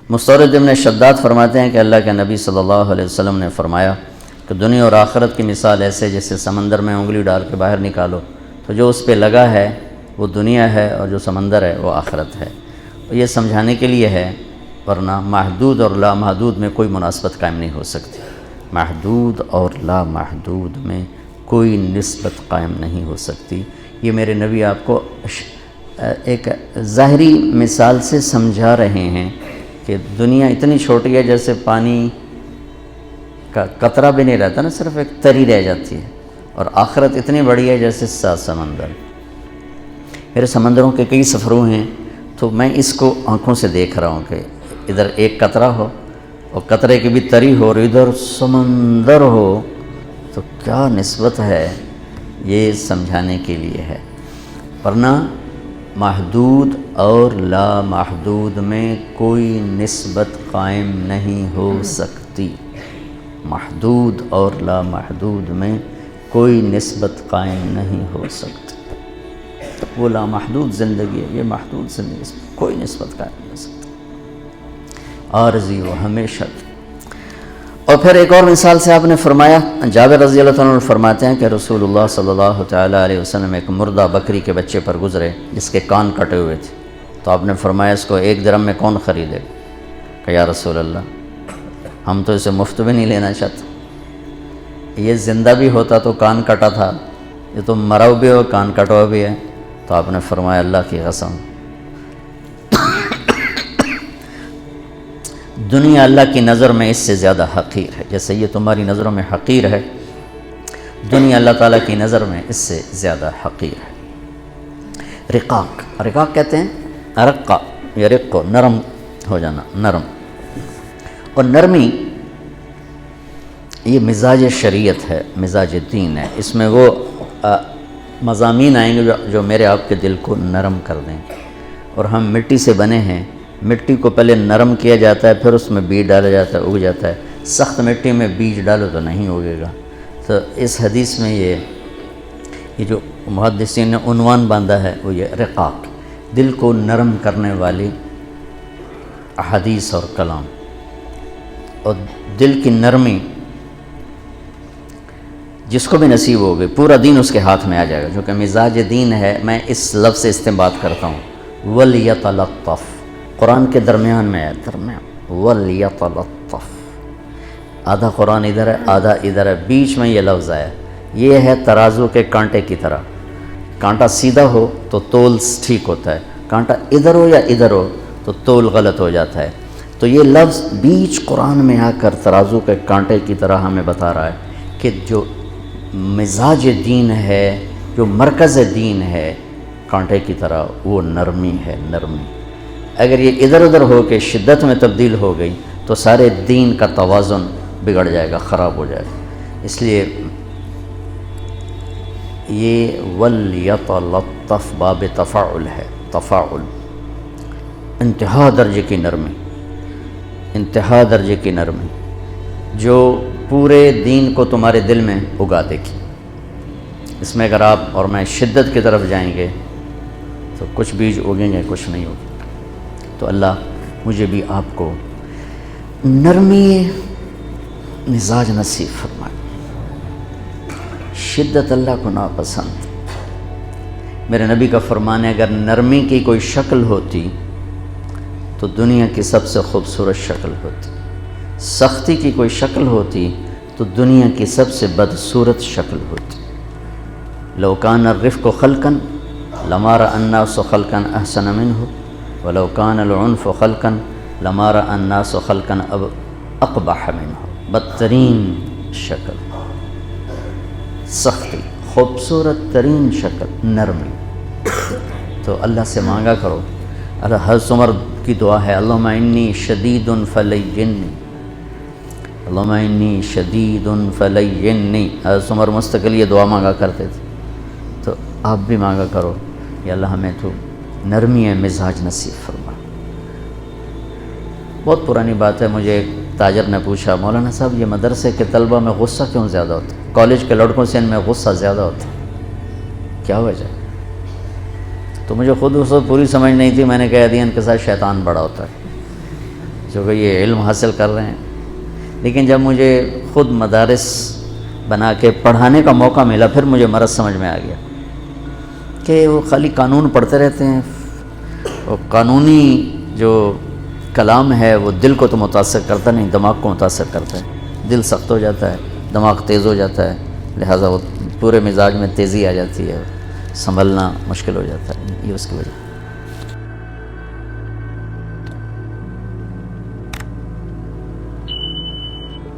مستورد ابن شداد فرماتے ہیں کہ اللہ کے نبی صلی اللہ علیہ وسلم نے فرمایا کہ دنیا اور آخرت کی مثال ایسے جیسے سمندر میں انگلی ڈال کے باہر نکالو تو جو اس پہ لگا ہے وہ دنیا ہے اور جو سمندر ہے وہ آخرت ہے. یہ سمجھانے کے لیے ہے، ورنہ محدود اور لامحدود میں کوئی مناسبت قائم نہیں ہو سکتی. محدود اور لامحدود میں کوئی نسبت قائم نہیں ہو سکتی. یہ میرے نبی آپ کو ایک ظاہری مثال سے سمجھا رہے ہیں کہ دنیا اتنی چھوٹی ہے جیسے پانی کا قطرہ بھی نہیں رہتا نا، صرف ایک تری رہ جاتی ہے، اور آخرت اتنی بڑی ہے جیسے 7 سمندر. میرے سمندروں کے کئی سفروں ہیں تو میں اس کو آنکھوں سے دیکھ رہا ہوں کہ ادھر ایک قطرہ ہو اور قطرے کی بھی تری ہو اور ادھر سمندر ہو تو کیا نسبت ہے، یہ سمجھانے کے لیے ہے. ورنہ محدود اور لامحدود میں کوئی نسبت قائم نہیں ہو سکتی. محدود اور لامحدود میں کوئی نسبت قائم نہیں ہو سکتی. وہ لامحدود زندگی ہے، یہ محدود زندگی، اس میں کوئی نسبت قائم نہیں ہو سکتی، عارضی و ہمیشہ. اور پھر ایک اور مثال سے آپ نے فرمایا، جابر رضی اللہ عنہ فرماتے ہیں کہ رسول اللہ صلی اللہ تعالیٰ علیہ وسلم ایک مردہ بکری کے بچے پر گزرے جس کے کان کٹے ہوئے تھے، تو آپ نے فرمایا اس کو 1 درہم میں کون خریدے گا؟ کہ یا رسول اللہ ہم تو اسے مفت بھی نہیں لینا چاہتے، یہ زندہ بھی ہوتا تو کان کٹا تھا، یہ تو مرا بھی ہو کان کٹوا بھی ہے. تو آپ نے فرمایا اللہ کی قسم دنیا اللہ کی نظر میں اس سے زیادہ حقیر ہے. جیسے یہ تمہاری نظروں میں حقیر ہے، دنیا اللہ تعالیٰ کی نظر میں اس سے زیادہ حقیر ہے. رقاق کہتے ہیں رقا، یہ رقو نرم ہو جانا، نرم. اور نرمی یہ مزاج شریعت ہے، مزاج دین ہے. اس میں وہ مضامین آئیں گے جو میرے آپ کے دل کو نرم کر دیں. اور ہم مٹی سے بنے ہیں، مٹی کو پہلے نرم کیا جاتا ہے، پھر اس میں بیج ڈالا جاتا ہے، اگ جاتا ہے. سخت مٹی میں بیج ڈالو تو نہیں اگے گا. تو اس حدیث میں یہ جو محدثین نے عنوان باندھا ہے وہ یہ رقاق، دل کو نرم کرنے والی احادیث اور کلام. اور دل کی نرمی جس کو بھی نصیب ہو گئی پورا دین اس کے ہاتھ میں آ جائے گا. جو کہ مزاج دین ہے، میں اس لفظ سے استنباط کرتا ہوں، وَلْيَتَلَطَّفْ. قرآن کے درمیان میں ہے، وَلْيَتَلَطَّفْ. آدھا قرآن ادھر ہے آدھا ادھر ہے، بیچ میں یہ لفظ آیا. یہ ہے ترازو کے کانٹے کی طرح، کانٹا سیدھا ہو تو تول ٹھیک ہوتا ہے، کانٹا ادھر ہو یا ادھر ہو تو تول غلط ہو جاتا ہے. تو یہ لفظ بیچ قرآن میں آ کر ترازو کے کانٹے کی طرح ہمیں بتا رہا ہے کہ جو مزاج دین ہے، جو مرکز دین ہے، کانٹے کی طرح وہ نرمی ہے، نرمی. اگر یہ ادھر ادھر ہو کے شدت میں تبدیل ہو گئی تو سارے دین کا توازن بگڑ جائے گا، خراب ہو جائے گا. اس لیے یہ وَلْيَتَلَطَّفْ باب تفاعل ہے، تفاعل، انتہا درجے کی نرمی، انتہا درجے کی نرمی جو پورے دین کو تمہارے دل میں اگا دے گی. اس میں اگر آپ اور میں شدت کی طرف جائیں گے تو کچھ بیج اگیں گے، کچھ نہیں ہوگی. تو اللہ مجھے بھی آپ کو نرمی مزاج نصیب فرمائے. شدت اللہ کو ناپسند. میرے نبی کا فرمان ہے اگر نرمی کی کوئی شکل ہوتی تو دنیا کی سب سے خوبصورت شکل ہوتی، سختی کی کوئی شکل ہوتی تو دنیا کی سب سے بدصورت شکل ہوتی. لو کان الرفق خلقا لما رأى الناس خلقا احسن منه ولو کان العنف خلقا لما رأى الناس خلقا اقبح منه. بدترین شکل، سختی، خوبصورت ترین شکل نرمی. تو اللہ سے مانگا کرو. اللہ حضرت عمر کی دعا ہے، اللہم انی شدید فلینی، اللہم انی شدید فلینی. حضرت عمر مستقل یہ دعا مانگا کرتے تھے. تو آپ بھی مانگا کرو کہ اللہ ہمیں تو نرمی مزاج نصیب فرما. بہت پرانی بات ہے، مجھے ایک تاجر نے پوچھا مولانا صاحب یہ مدرسے کے طلبہ میں غصہ کیوں زیادہ ہوتا ہے، کالج کے لڑکوں سے ان میں غصہ زیادہ ہوتا ہے، کیا وجہ؟ تو مجھے خود اس وقت پوری سمجھ نہیں تھی. میں نے کہہ دیا ان کے ساتھ شیطان بڑا ہوتا ہے. جو کہ یہ علم حاصل کر رہے ہیں. لیکن جب مجھے خود مدارس بنا کے پڑھانے کا موقع ملا، پھر مجھے مرض سمجھ میں آ گیا کہ وہ خالی قانون پڑھتے رہتے ہیں، اور قانونی جو کلام ہے وہ دل کو تو متاثر کرتا نہیں، دماغ کو متاثر کرتا ہے. دل سخت ہو جاتا ہے، دماغ تیز ہو جاتا ہے، لہٰذا وہ پورے مزاج میں تیزی آ جاتی ہے، سنبھلنا مشکل ہو جاتا ہے. یہ اس کی وجہ.